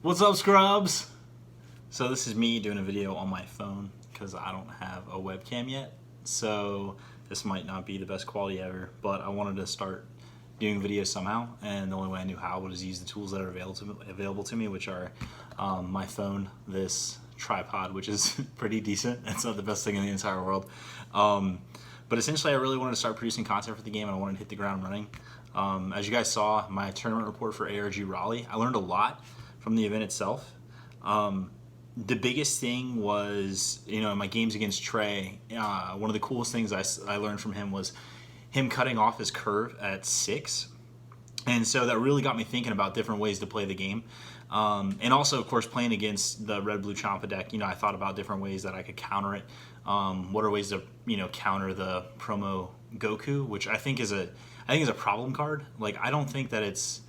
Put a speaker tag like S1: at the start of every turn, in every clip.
S1: What's up, scrubs? So this is me doing a video on my phone because I don't have a webcam yet. So this might not be the best quality ever, but I wanted to start doing videos somehow, and the only way I knew how was use the tools that are available to me, which are my phone, this tripod, which is pretty decent. It's not the best thing in the entire world. But essentially I really wanted to start producing content for the game, and I wanted to hit the ground running. As you guys saw, my tournament report for ARG Raleigh, I learned a lot from the event itself. The biggest thing was, in my games against Trey, one of the coolest things I learned from him was him cutting off his curve at 6. And so that really got me thinking about different ways to play the game. And also, of course, playing against the Red-Blue Champa deck, I thought about different ways that I could counter it. What are ways to, counter the promo Goku, which I think is a problem card. Like, I don't think that it's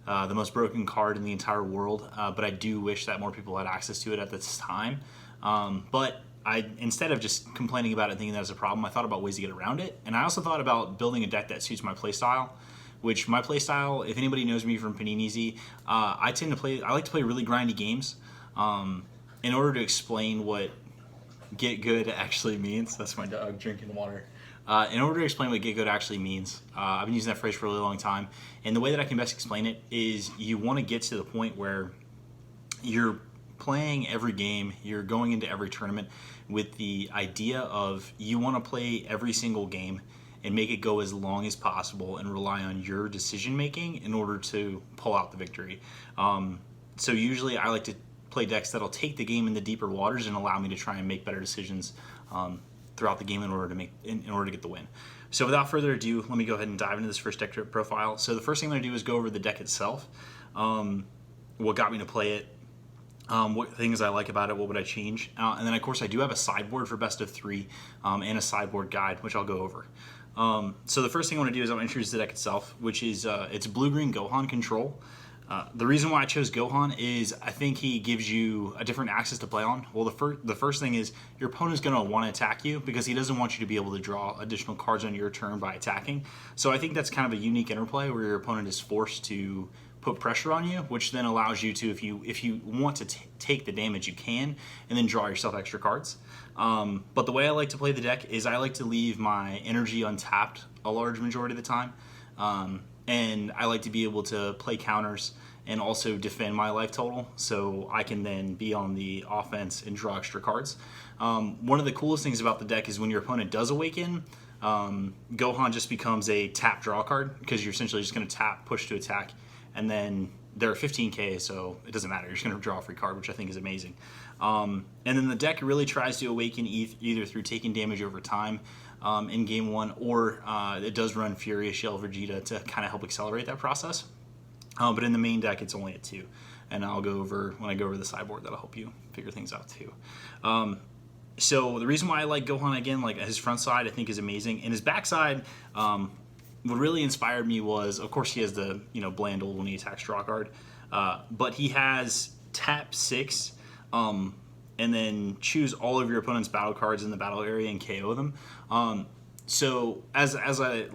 S1: the most broken card in the entire world, but I do wish that more people had access to it at this time. But instead of just complaining about it, thinking that was a problem, I thought about ways to get around it. And I also thought about building a deck that suits my playstyle, which my playstyle, if anybody knows me from Panini, I like to play really grindy games. In order to explain what get good actually means, that's my dog drinking water. In order to explain what get good actually means, I've been using that phrase for a really long time, and the way that I can best explain it is you want to get to the point where you're playing every game, you're going into every tournament with the idea of you want to play every single game and make it go as long as possible and rely on your decision making in order to pull out the victory. So usually I like to play decks that'll take the game in the deeper waters and allow me to try and make better decisions throughout the game in order to get the win. So without further ado, let me go ahead and dive into this first deck profile. So the first thing I'm going to do is go over the deck itself, what got me to play it, what things I like about it, what would I change, and then of course I do have a sideboard for best of 3 and a sideboard guide, which I'll go over. So the first thing I want to do is I'll introduce the deck itself, which is it's Blue Green Gohan Control. The reason why I chose Gohan is I think he gives you a different axis to play on. Well, the first thing is your opponent's going to want to attack you because he doesn't want you to be able to draw additional cards on your turn by attacking. So I think that's kind of a unique interplay where your opponent is forced to put pressure on you, which then allows you to, if you want to take the damage, you can, and then draw yourself extra cards. But the way I like to play the deck is I like to leave my energy untapped a large majority of the time. And I like to be able to play counters and also defend my life total, so I can then be on the offense and draw extra cards. One of the coolest things about the deck is when your opponent does awaken, Gohan just becomes a tap draw card because you're essentially just going to tap, push to attack, and then they're 15k, so it doesn't matter. You're just going to draw a free card, which I think is amazing. And then the deck really tries to awaken either through taking damage over time in game 1, or it does run Furious Yell Vegeta to kind of help accelerate that process. But in the main deck, it's only at 2. And I'll go over, when I go over the sideboard, that'll help you figure things out too. So the reason why I like Gohan, again, like his front side, I think is amazing. And his backside, what really inspired me was, of course, he has the bland old when he attacks draw card, but he has tap 6, and then choose all of your opponent's battle cards in the battle area and KO them. So as I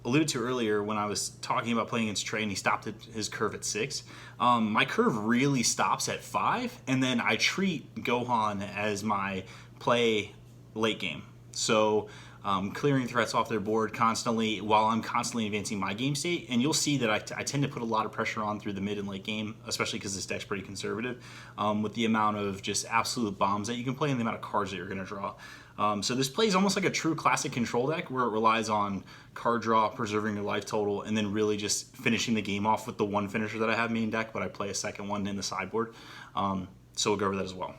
S1: alluded to earlier when I was talking about playing against Trey and he stopped his curve at 6, my curve really stops at 5, and then I treat Gohan as my play late game. So clearing threats off their board constantly while I'm constantly advancing my game state. And you'll see that I tend to put a lot of pressure on through the mid and late game, especially because this deck's pretty conservative, with the amount of just absolute bombs that you can play and the amount of cards that you're going to draw. So this plays almost like a true classic control deck where it relies on card draw, preserving your life total, and then really just finishing the game off with the one finisher that I have main deck, but I play a second one in the sideboard. So we'll go over that as well.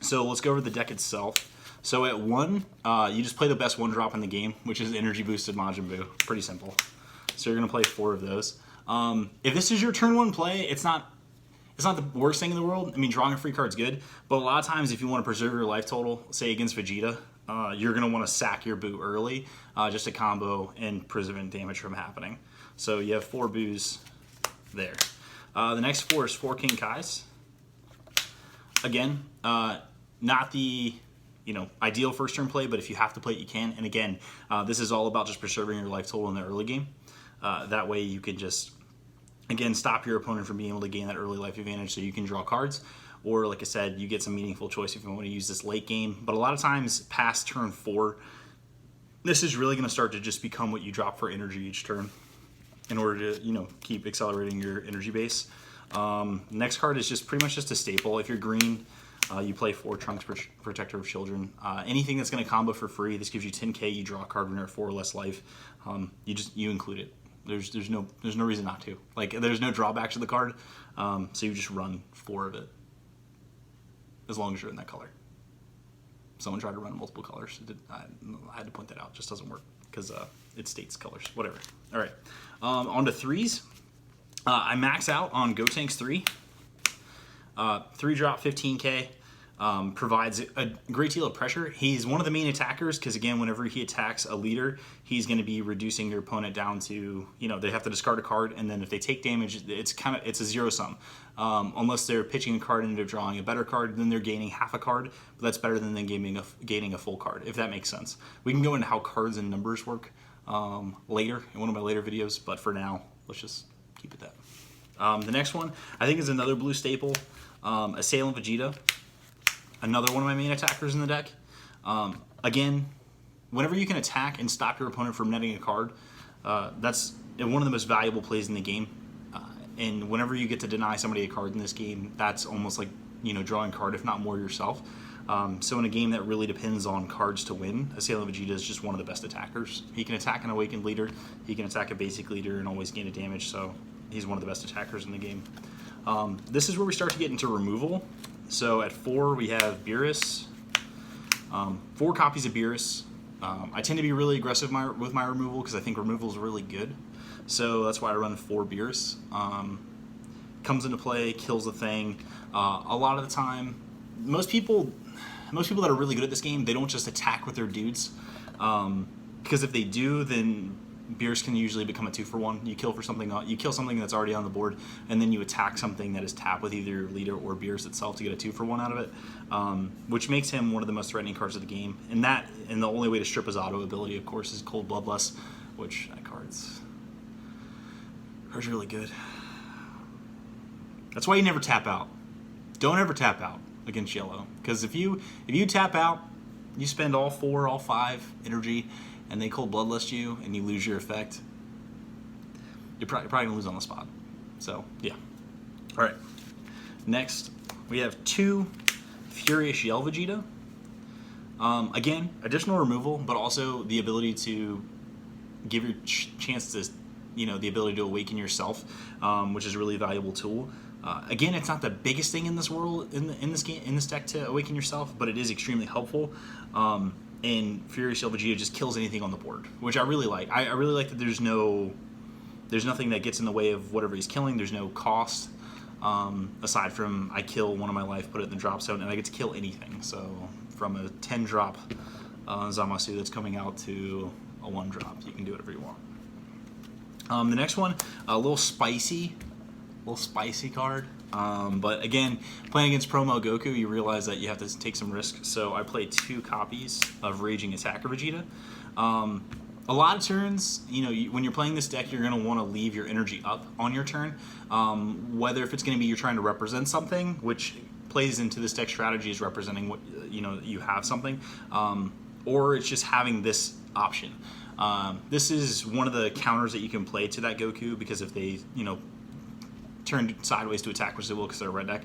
S1: So let's go over the deck itself. So at 1, you just play the best 1-drop in the game, which is Energy Boosted Majin Buu. Pretty simple. So you're going to play 4 of those. If this is your turn 1 play, it's not the worst thing in the world. I mean, drawing a free card's good, but a lot of times if you want to preserve your life total, say against Vegeta, you're going to want to sack your Buu early, just to combo and prevent damage from happening. So you have 4 Buus there. The next 4 is 4 King Kais. Again, not the ideal first turn play, but if you have to play it, you can. And again, this is all about just preserving your life total in the early game. That way you can just again, stop your opponent from being able to gain that early life advantage so you can draw cards. Or, like I said, you get some meaningful choice if you want to use this late game. But a lot of times, past turn 4, this is really going to start to just become what you drop for energy each turn in order to, keep accelerating your energy base. Next card is just pretty much just a staple. If you're green, you play 4 Trunks Protector of Children. Anything that's going to combo for free, this gives you 10k. You draw a card when you're at 4 or less life. You include it. There's no reason not to. Like, there's no drawback to the card, so you just run 4 of it, as long as you're in that color. Someone tried to run multiple colors. I had to point that out. It just doesn't work because it states colors. Whatever. All right. On to 3s. I max out on Gotenks 3. 3 drop 15k. Provides a great deal of pressure. He's one of the main attackers because, again, whenever he attacks a leader, he's going to be reducing your opponent down to, they have to discard a card, and then if they take damage, it's a zero sum. Unless they're pitching a card and they're drawing a better card, then they're gaining half a card, but that's better than them gaining a full card, if that makes sense. We can go into how cards and numbers work later, in one of my later videos, but for now, let's just keep it that. The next one, I think, is another blue staple, Assailant Vegeta. Another one of my main attackers in the deck. Again, whenever you can attack and stop your opponent from netting a card, that's one of the most valuable plays in the game. And whenever you get to deny somebody a card in this game, that's almost like, drawing a card, if not more, yourself. So in a game that really depends on cards to win, Assailant Vegeta is just one of the best attackers. He can attack an awakened leader, he can attack a basic leader and always gain a damage, so he's one of the best attackers in the game. This is where we start to get into removal. So at 4, we have Beerus. 4 copies of Beerus. I tend to be really aggressive with my removal because I think removal is really good. So that's why I run 4 Beerus. Comes into play, kills the thing. A lot of the time, most people that are really good at this game, they don't just attack with their dudes. Because if they do, then Beerus can usually become a 2-for-1. You kill something that's already on the board, and then you attack something that is tapped with either your leader or Beerus itself to get a 2-for-1 out of it, which makes him one of the most threatening cards of the game. And the only way to strip his auto ability, of course, is Cold Bloodlust, which that card's really good. That's why you never tap out. Don't ever tap out against yellow, because if you tap out, you spend all 4, all 5 energy, and they Cold Bloodlust you, and you lose your effect, you're probably going to lose on the spot. So, yeah. All right. Next, we have 2 Furious Yell Vegeta. Again, additional removal, but also the ability to give your chance to, the ability to awaken yourself, which is a really valuable tool. Again, it's not the biggest thing in this world, in this deck to awaken yourself, but it is extremely helpful. And Furious Yell Vegeta just kills anything on the board, which I really like. I really like that there's nothing that gets in the way of whatever he's killing. There's no cost, aside from I kill one of my life, put it in the drop zone, and I get to kill anything. So from a 10 drop Zamasu that's coming out to a 1 drop, you can do whatever you want. The next one, a little spicy card. But again, playing against promo Goku, you realize that you have to take some risks. So I played 2 copies of Raging Attacker Vegeta. A lot of turns, when you're playing this deck, you're going to want to leave your energy up on your turn. Whether if it's going to be you're trying to represent something, which plays into this deck strategy is representing what, you have something, or it's just having this option. This is one of the counters that you can play to that Goku, because if they, turn sideways to attack, which they will because they're a red deck,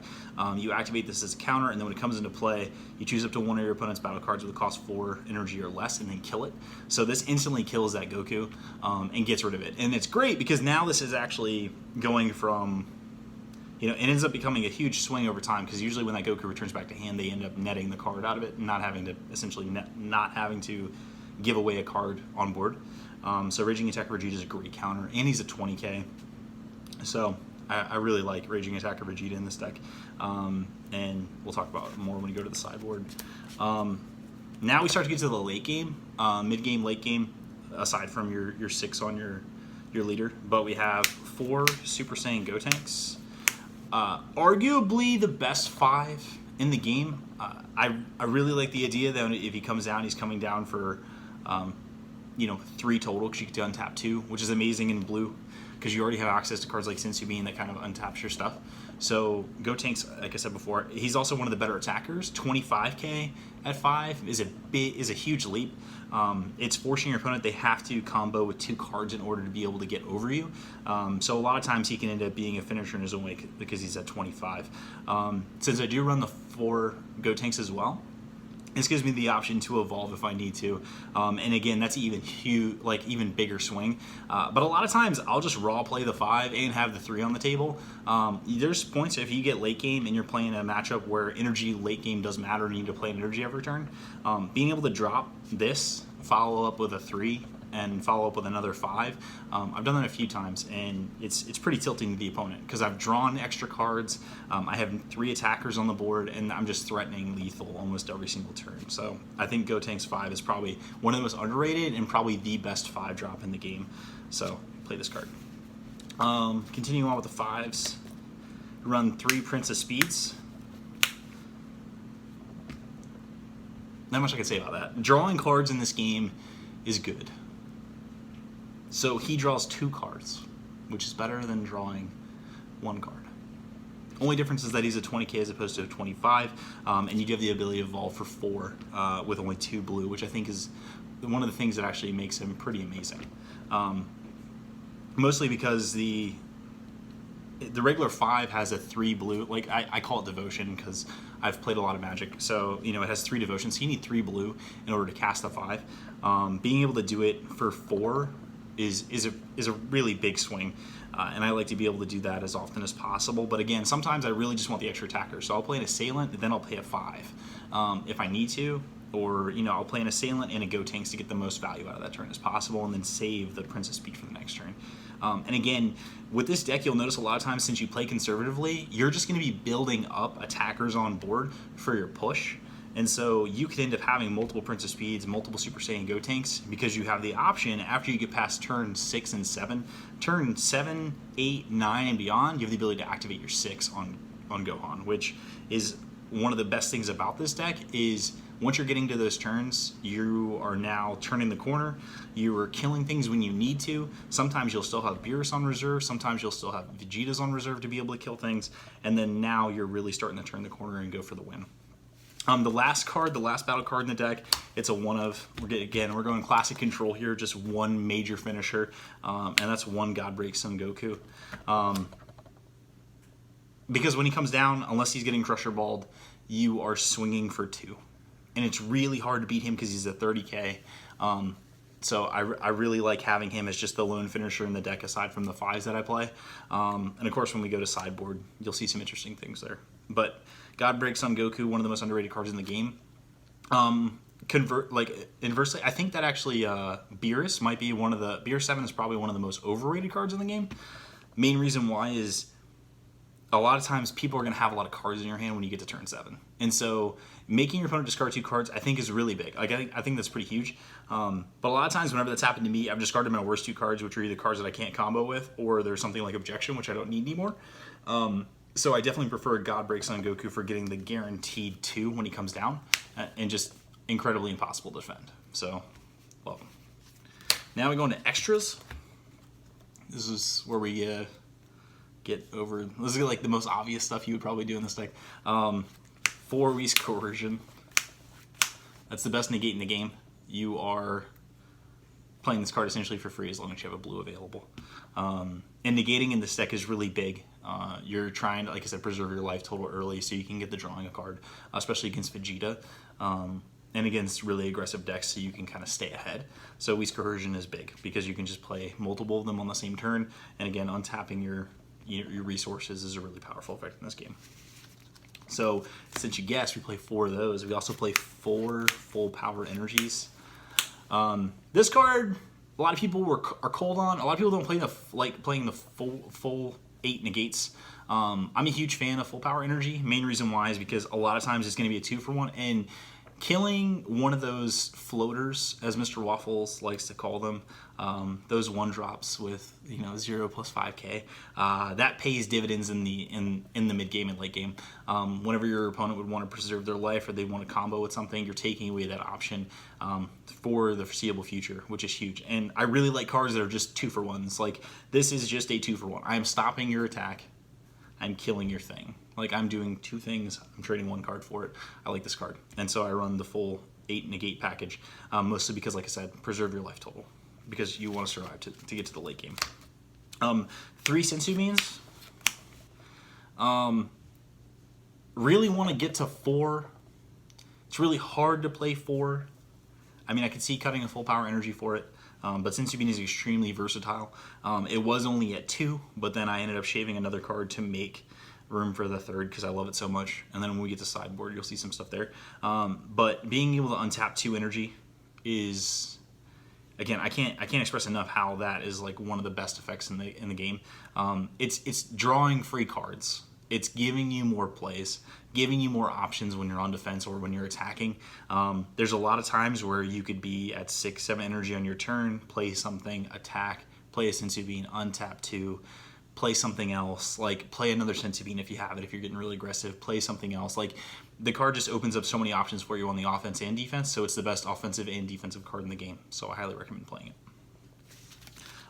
S1: you activate this as a counter, and then when it comes into play, you choose up to one of your opponent's battle cards with a cost 4 energy or less, and then kill it. So this instantly kills that Goku and gets rid of it. And it's great because now this is actually going from, it ends up becoming a huge swing over time, because usually when that Goku returns back to hand, they end up netting the card out of it and not having to not having to give away a card on board. So Raging Attacker Vegeta is a great counter, and he's a 20k. So I really like Raging Attacker Vegeta in this deck, and we'll talk about it more when we go to the sideboard. Now we start to get to the late game, mid-game, late game, aside from your 6 on your leader. But we have 4 Super Saiyan Gotenks. Arguably the best 5 in the game. I really like the idea that if he comes down, he's coming down for 3 total, because you can untap 2, which is amazing in blue. because you already have access to cards like Sensu Bean that kind of untaps your stuff. So Gotenks, like I said before, he's also one of the better attackers. 25k at 5 is a huge leap. It's forcing your opponent, they have to combo with 2 cards in order to be able to get over you. So a lot of times he can end up being a finisher in his own way because he's at 25. Since I do run the 4 Gotenks as well, this gives me the option to evolve if I need to, and again, that's even huge, like even bigger swing. But a lot of times I'll just raw play the 5 and have the 3 on the table. There's points if you get late game and you're playing a matchup where energy late game does matter and you need to play an energy every turn. Being able to drop this, follow up with a 3, and follow up with another 5. I've done that a few times, and it's pretty tilting to the opponent because I've drawn extra cards. I have 3 attackers on the board, and I'm just threatening lethal almost every single turn. So I think Gotenks 5 is probably one of the most underrated and probably the best 5 drop in the game. So play this card. Continuing on with the 5s, run 3 Prince of Speeds. Not much I can say about that. Drawing cards in this game is good. So he draws 2 cards, which is better than drawing 1 card. Only difference is that he's a 20k as opposed to a 25, and you do have the ability to evolve for 4 with only 2 blue, which I think is one of the things that actually makes him pretty amazing. Mostly because the regular 5 has a 3 blue, like I call it devotion because I've played a lot of Magic, so you know it has 3 devotions, so you need 3 blue in order to cast the 5. Being able to do it for 4 is a really big swing, and I like to be able to do that as often as possible. But again, sometimes I really just want the extra attacker, so I'll play an Assailant and then I'll play a 5 if I need to, or you know I'll play an Assailant and a Gotenks to get the most value out of that turn as possible, and then save the Prince of Speed for the next turn. And again, with this deck, you'll notice a lot of times since you play conservatively, you're just going to be building up attackers on board for your push. And so you could end up having multiple Prince of Speeds, multiple Super Saiyan Gotenks, because you have the option after you get past turn 6 and 7. Turn 7, 8, 9, and beyond, you have the ability to activate your 6 on Gohan, which is one of the best things about this deck is once you're getting to those turns, you are now turning the corner. You are killing things when you need to. Sometimes you'll still have Beerus on reserve. Sometimes you'll still have Vegeta's on reserve to be able to kill things. And then now you're really starting to turn the corner and go for the win. The last card, the last battle card in the deck, it's a one of. We're going classic control here, just one major finisher, and that's one Godbreak Son Goku. Because when he comes down, unless he's getting Crusher Balled, you are swinging for 2. And it's really hard to beat him because he's a 30k. So I really like having him as just the lone finisher in the deck aside from the 5s that I play. And of course when we go to Sideboard, you'll see some interesting things there. But Godbreak Son Goku, one of the most underrated cards in the game. Inversely, I think that actually Beerus might be one of the... Beerus 7 is probably one of the most overrated cards in the game. Main reason why is a lot of times people are going to have a lot of cards in your hand when you get to turn 7. And so making your opponent discard 2 cards, I think, is really big. Like, I think that's pretty huge. But a lot of times whenever that's happened to me, I've discarded my worst 2 cards, which are either cards that I can't combo with, or there's something like Objection, which I don't need anymore. So I definitely prefer Godbreak Son Goku for getting the guaranteed 2 when he comes down, and just incredibly impossible to defend. So, love him. Now we go into extras. This is where we get over... This is like the most obvious stuff you would probably do in this deck. 4-Weeks Coercion. That's the best negate in the game. You are playing this card essentially for free as long as you have a blue available. And negating in this deck is really big. You're trying to, like I said, preserve your life total early so you can get the drawing a card, especially against Vegeta. And against really aggressive decks so you can kind of stay ahead. So Weeks Coercion is big because you can just play multiple of them on the same turn. And again, untapping your resources is a really powerful effect in this game. So since you guessed, we play 4 of those. We also play 4 full power energies. This card, a lot of people are cold on. A lot of people don't play playing the full 8 negates. I'm a huge fan of full power energy. Main reason why is because a lot of times it's going to be a 2-for-1, and Killing one of those floaters, as Mr. Waffles likes to call them, those 1-drops with 0 plus 5k, that pays dividends in the mid game and late game. Whenever your opponent would want to preserve their life or they want to combo with something, you're taking away that option for the foreseeable future, which is huge. And I really like cards that are just 2-for-1s. Like this is just a 2-for-1. I am stopping your attack. I'm killing your thing. Like I'm doing 2 things. I'm trading 1 card for it. I like this card, and so I run the full 8 negate package, mostly because, like I said, preserve your life total, because you want to survive to get to the late game. 3 Sensu Beans. Really want to get to 4. It's really hard to play 4. I mean, I could see cutting a full power energy for it, but Sensu Bean is extremely versatile. It was only at 2, but then I ended up shaving another card to make room for the 3rd because I love it so much. And then when we get to sideboard, you'll see some stuff there. But being able to untap 2 energy is, again, I can't express enough how that is like one of the best effects in the game. It's drawing free cards. It's giving you more plays, giving you more options when you're on defense or when you're attacking. There's a lot of times where you could be at 6, 7 energy on your turn, play something, attack, play a Sensu Bean, untap 2, play something else, like play another Sensu Bean if you have it, if you're getting really aggressive, play something else. Like the card just opens up so many options for you on the offense and defense, so it's the best offensive and defensive card in the game, so I highly recommend playing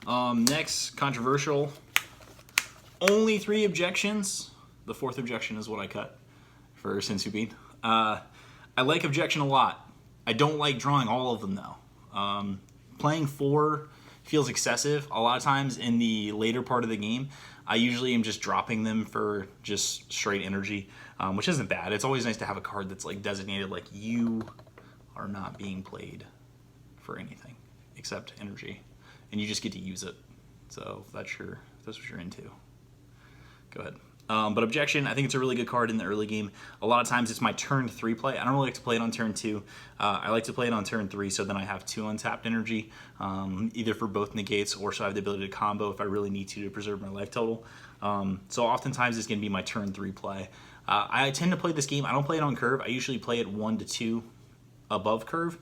S1: it. Next, controversial, only 3 objections. The 4th objection is what I cut for Sensu Bean. I like Objection a lot. I don't like drawing all of them though. Playing 4 feels excessive. A lot of times in the later part of the game, I usually am just dropping them for just straight energy, which isn't bad. It's always nice to have a card that's like designated like you are not being played for anything except energy, and you just get to use it. So if that's what you're into, go ahead. But Objection, I think it's a really good card in the early game. A lot of times it's my turn 3 play. I don't really like to play it on turn 2. I like to play it on turn 3, so then I have 2 untapped energy, either for both negates or so I have the ability to combo if I really need to preserve my life total. So oftentimes it's going to be my turn 3 play. I tend to play this game, I don't play it on curve. I usually play it 1 to 2 above curve,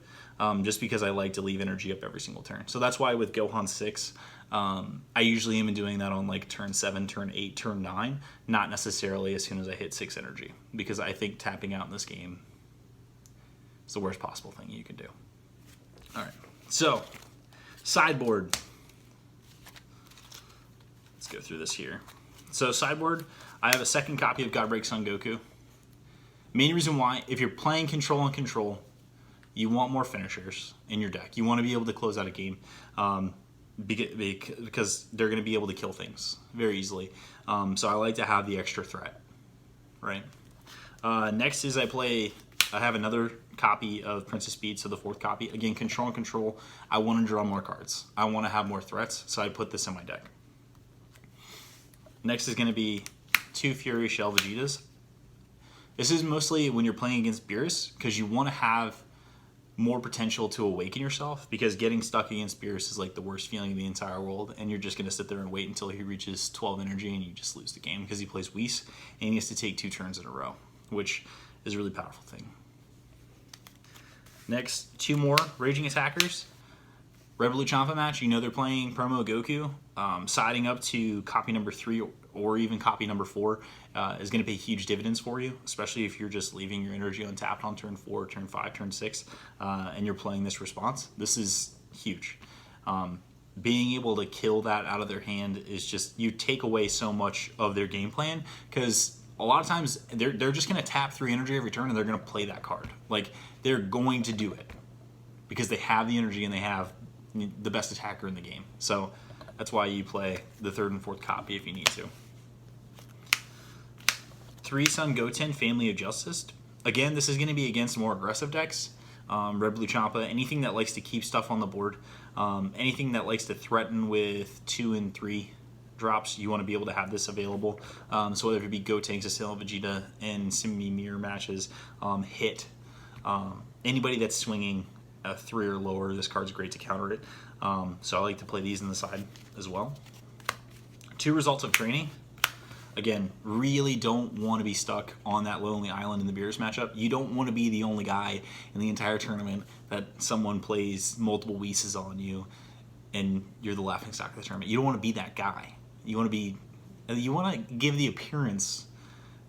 S1: just because I like to leave energy up every single turn. So that's why with Gohan 6, I usually am doing that on like turn 7, turn 8, turn 9, not necessarily as soon as I hit 6 energy, because I think tapping out in this game is the worst possible thing you can do. All right, so sideboard. Let's go through this here. So sideboard, I have a 2nd copy of Godbreak Son Goku. Main reason why, if you're playing control on control, you want more finishers in your deck. You want to be able to close out a game. Because they're going to be able to kill things very easily. So I like to have the extra threat, right? Next is I have another copy of Princess Speed, so the 4th copy. Again, control and control. I want to draw more cards. I want to have more threats, so I put this in my deck. Next is going to be 2 Fury Shell Vegetas. This is mostly when you're playing against Beerus, because you want to have more potential to awaken yourself, because getting stuck against Beerus is like the worst feeling in the entire world, and you're just going to sit there and wait until he reaches 12 energy and you just lose the game because he plays Whis and he has to take 2 turns in a row, which is a really powerful thing. Next, 2 more Raging Attackers. Red Blue Champa match, you know they're playing promo Goku. Siding up to copy number 3 or even copy number 4 is going to pay huge dividends for you, especially if you're just leaving your energy untapped on turn 4, turn 5, turn 6, and you're playing this response. This is huge. Being able to kill that out of their hand is just, you take away so much of their game plan, because a lot of times they're just going to tap 3 energy every turn and they're going to play that card. Like, they're going to do it because they have the energy and they have the best attacker in the game. So that's why you play the 3rd and 4th copy if you need to. 3 Son Goten, Family of Justice. Again, this is going to be against more aggressive decks. Red Blue Champa, anything that likes to keep stuff on the board, anything that likes to threaten with 2 and 3 drops, you want to be able to have this available. So whether it be Gotenks, Assail Vegeta, and Simi Mirror matches, hit. Anybody that's swinging a 3 or lower, this card's great to counter it. So I like to play these on the side as well. 2 Results of Training. again, really don't want to be stuck on that lonely island in the Beerus matchup. You don't want to be the only guy in the entire tournament that someone plays multiple Whis on you and you're the laughingstock of the tournament. You don't want to be that guy. You want to give the appearance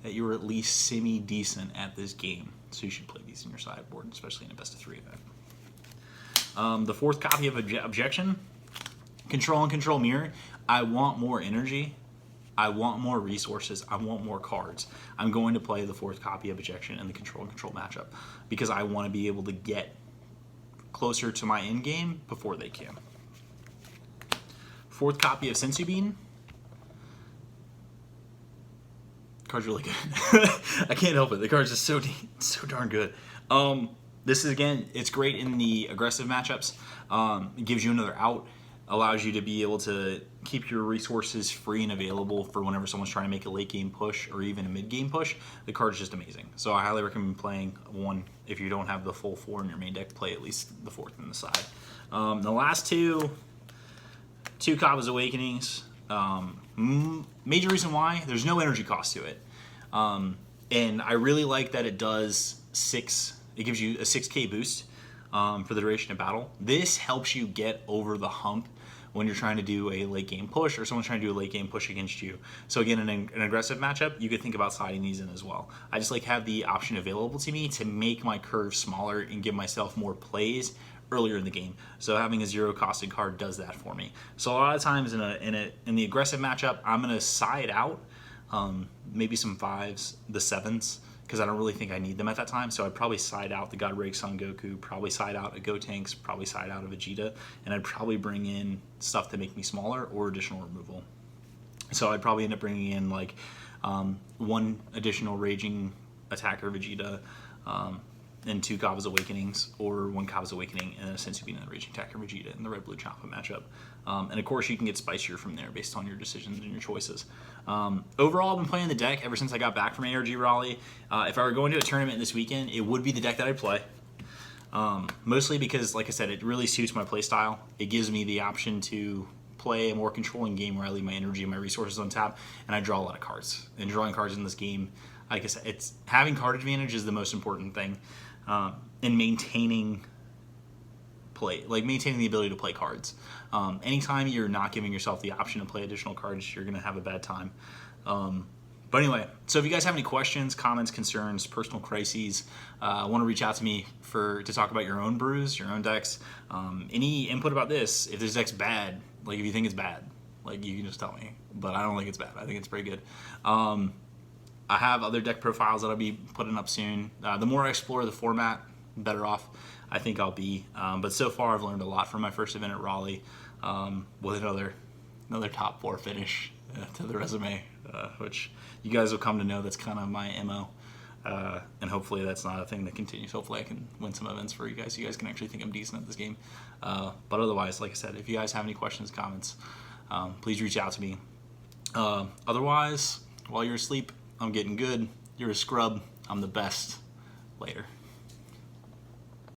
S1: that you're at least semi-decent at this game. So you should play these in your sideboard, especially in a best of 3 event. The 4th copy of Objection, Control and Control Mirror. I want more energy. I want more resources. I want more cards. I'm going to play the 4th copy of Objection in the Control and Control matchup because I want to be able to get closer to my end game before they can. 4th copy of Sensu Bean. Card's really good. I can't help it. The card's just so darn good. This is, again, it's great in the aggressive matchups. It gives you another out, allows you to be able to keep your resources free and available for whenever someone's trying to make a late game push or even a mid game push. The card's just amazing. So I highly recommend playing one. If you don't have the full 4 in your main deck, play at least the 4th in the side. The last two Kava's Awakenings. Major reason why, there's no energy cost to it. And I really like that it does 6, it gives you a 6k boost for the duration of battle. This helps you get over the hump when you're trying to do a late game push or someone's trying to do a late game push against you. So again, in an aggressive matchup, you could think about siding these in as well. I just like have the option available to me to make my curve smaller and give myself more plays earlier in the game. So having a 0 costed card does that for me. So a lot of times in the aggressive matchup, I'm gonna side out maybe some 5s, the 7s, because I don't really think I need them at that time. So I'd probably side out the God Break Son Goku, probably side out a Gotenks, probably side out a Vegeta, and I'd probably bring in stuff to make me smaller or additional removal. So I'd probably end up bringing in like 1 additional Raging Attacker Vegeta, and 2 Kava's Awakenings, or 1 Kava's Awakening and a Sensu Bean and a Raging Attacker Vegeta in the Red Blue Champa matchup. And of course you can get spicier from there based on your decisions and your choices. Overall, I've been playing the deck ever since I got back from ARG Raleigh. If I were going to a tournament this weekend, it would be the deck that I'd play. Mostly because, like I said, it really suits my play style. It gives me the option to play a more controlling game where I leave my energy and my resources on tap, and I draw a lot of cards. And drawing cards in this game, like I said, it's having card advantage is the most important thing. And maintaining the ability to play cards. Anytime you're not giving yourself the option to play additional cards, you're going to have a bad time. But anyway, so if you guys have any questions, comments, concerns, personal crises, want to reach out to me to talk about your own brews, your own decks, any input about this, if this deck's bad, like if you think it's bad, like you can just tell me. But I don't think it's bad. I think it's pretty good. I have other deck profiles that I'll be putting up soon. The more I explore the format, the better off I think I'll be. But so far, I've learned a lot from my first event at Raleigh, with another top 4 finish to the resume, which you guys will come to know that's kind of my MO. And hopefully that's not a thing that continues. Hopefully I can win some events for you guys. You guys can actually think I'm decent at this game. But otherwise, like I said, if you guys have any questions, comments, please reach out to me. Otherwise, while you're asleep, I'm getting good. You're a scrub. I'm the best. Later.